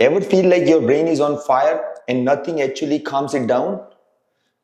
Ever feel like your brain is on fire and nothing actually calms it down?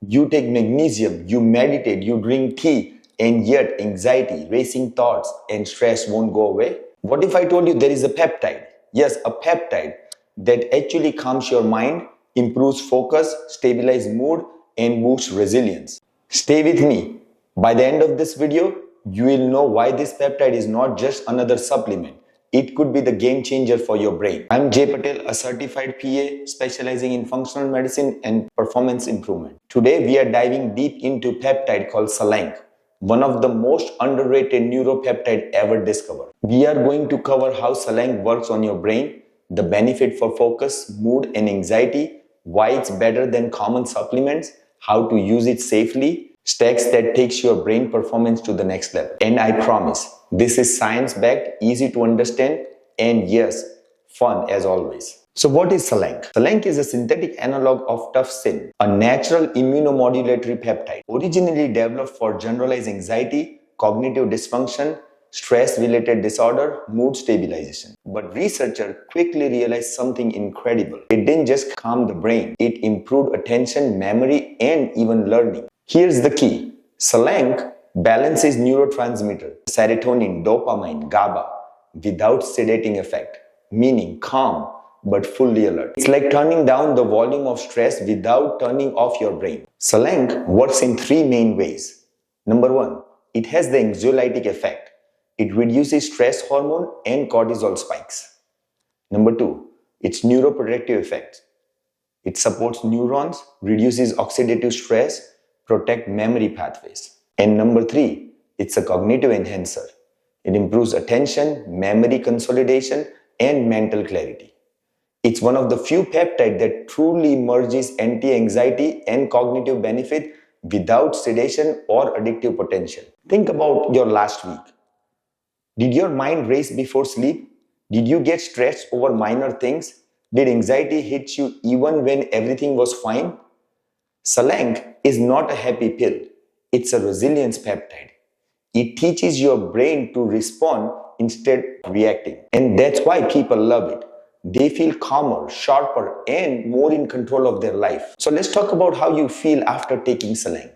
You take magnesium, you meditate, you drink tea, and yet anxiety, racing thoughts, and stress won't go away? What if I told you there is a peptide? Yes, a peptide that actually calms your mind, improves focus, stabilizes mood, and boosts resilience. Stay with me. By the end of this video, you will know why this peptide is not just another supplement. It could be the game changer for your brain. I'm Jay Patel, a certified PA specializing in functional medicine and performance improvement. Today, we are diving deep into peptide called Selank, one of the most underrated neuropeptide ever discovered. We are going to cover how Selank works on your brain, the benefit for focus, mood, and anxiety, why it's better than common supplements, how to use it safely, stacks that takes your brain performance to the next level. And I promise, this is science-backed, easy to understand, and yes, fun as always. So what is Selank? Selank is a synthetic analog of tufsin, a natural immunomodulatory peptide, originally developed for generalized anxiety, cognitive dysfunction, stress-related disorder, mood stabilization. But researchers quickly realized something incredible. It didn't just calm the brain, it improved attention, memory, and even learning. Here's the key. Selank balances neurotransmitters, serotonin, dopamine, GABA, without sedating effect, meaning calm but fully alert. It's like turning down the volume of stress without turning off your brain. Selank works in three main ways. Number one, it has the anxiolytic effect. It reduces stress hormone and cortisol spikes. Number two, its neuroprotective effect. It supports neurons, reduces oxidative stress, protect memory pathways. And number three, it's a cognitive enhancer. It improves attention, memory consolidation, and mental clarity. It's one of the few peptides that truly merges anti-anxiety and cognitive benefit without sedation or addictive potential. Think about your last week. Did your mind race before sleep? Did you get stressed over minor things? Did anxiety hit you even when everything was fine? Selank is not a happy pill. It's a resilience peptide. It teaches your brain to respond instead of reacting. And that's why people love it. They feel calmer, sharper, and more in control of their life. So let's talk about how you feel after taking Selank.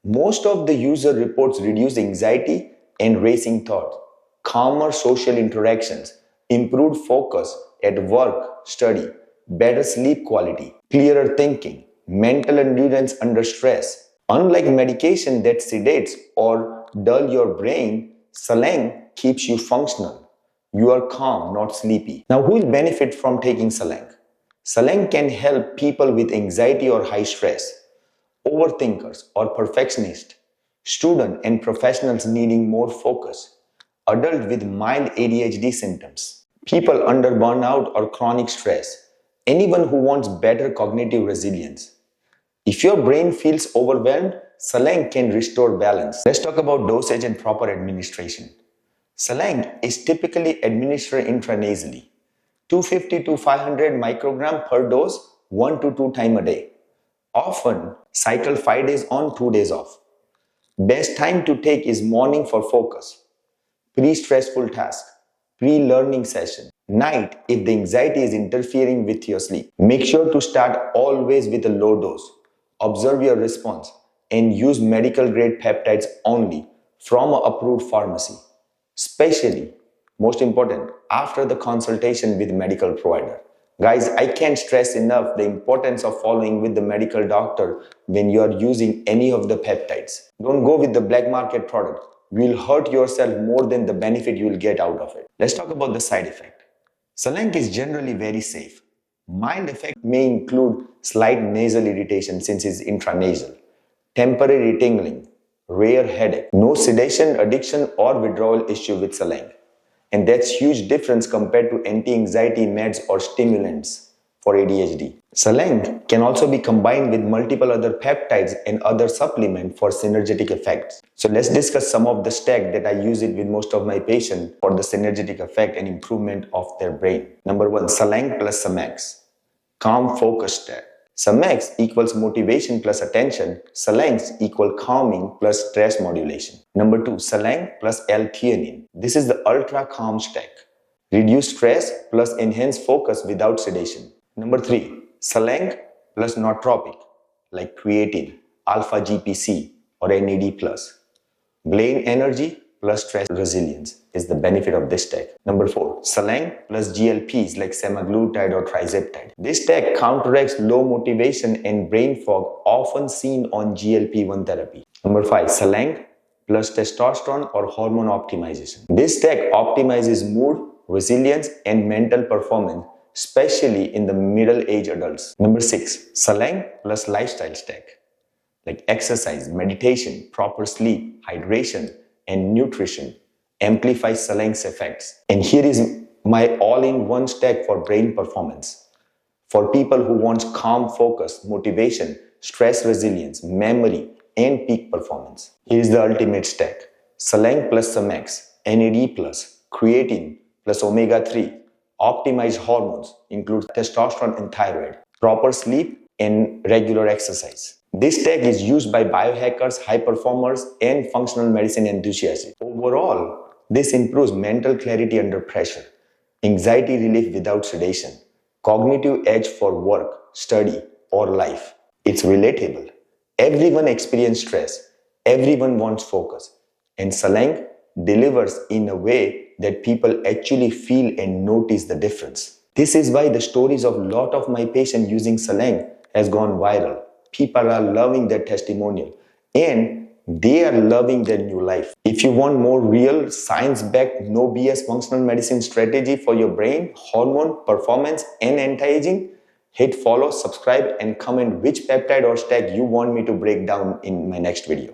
Most of the user reports reduced anxiety and racing thoughts, calmer social interactions, improved focus at work, study, better sleep quality, clearer thinking, mental endurance under stress. Unlike medication that sedates or dull your brain, Selank keeps you functional. You are calm, not sleepy. Now, who will benefit from taking Selank? Selank can help people with anxiety or high stress, overthinkers or perfectionists, students and professionals needing more focus, adults with mild ADHD symptoms, people under burnout or chronic stress, anyone who wants better cognitive resilience. If your brain feels overwhelmed, Selank can restore balance. Let's talk about dosage and proper administration. Selank is typically administered intranasally, 250 to 500 microgram per dose, 1 to 2 times a day. Often, cycle 5 days on, 2 days off. Best time to take is morning for focus, pre-stressful task, pre-learning session, night if the anxiety is interfering with your sleep. Make sure to start always with a low dose. Observe your response and use medical grade peptides only from an approved pharmacy. Especially, most important, after the consultation with medical provider. Guys, I can't stress enough the importance of following with the medical doctor when you are using any of the peptides. Don't go with the black market product. You will hurt yourself more than the benefit you will get out of it. Let's talk about the side effect. Selank is generally very safe. Mild effect may include slight nasal irritation since it's intranasal, temporary tingling, rare headache, no sedation, addiction, or withdrawal issue with Selank. And that's huge difference compared to anti-anxiety meds or stimulants for ADHD. Selank can also be combined with multiple other peptides and other supplements for synergetic effects. So let's discuss some of the stack that I use it with most of my patients for the synergetic effect and improvement of their brain. Number one, Selank plus Semax, calm focus stack. Semax equals motivation plus attention. Selank equal calming plus stress modulation. Number two, Selank plus L-Theanine. This is the ultra calm stack. Reduce stress plus enhance focus without sedation. Number 3, Selank plus nootropic like creatine, alpha GPC or NAD+. Brain energy plus stress resilience is the benefit of this tech. Number 4, Selank plus GLPs like semaglutide or trizeptide. This tech counteracts low motivation and brain fog often seen on GLP-1 therapy. Number 5, Selank plus testosterone or hormone optimization. This tech optimizes mood, resilience, and mental performance, especially in the middle-aged adults. Number 6, Selank plus lifestyle tech like exercise, meditation, proper sleep, hydration, and nutrition amplifies Selank's effects. And here is my all-in-one stack for brain performance. For people who want calm focus, motivation, stress resilience, memory, and peak performance. Here is the ultimate stack. Selank plus Semax, NAD+, creatine plus omega-3, optimized hormones include testosterone and thyroid, proper sleep, and regular exercise. This tech is used by biohackers, high performers, and functional medicine enthusiasts. Overall, this improves mental clarity under pressure, anxiety relief without sedation, cognitive edge for work, study, or life. It's relatable. Everyone experiences stress. Everyone wants focus. And Selank delivers in a way that people actually feel and notice the difference. This is why the stories of a lot of my patients using Selank has gone viral. People are loving their testimonial and they are loving their new life. If you want more real, science-backed, no BS functional medicine strategy for your brain, hormone, performance, and anti-aging, hit follow, subscribe, and comment which peptide or stack you want me to break down in my next video.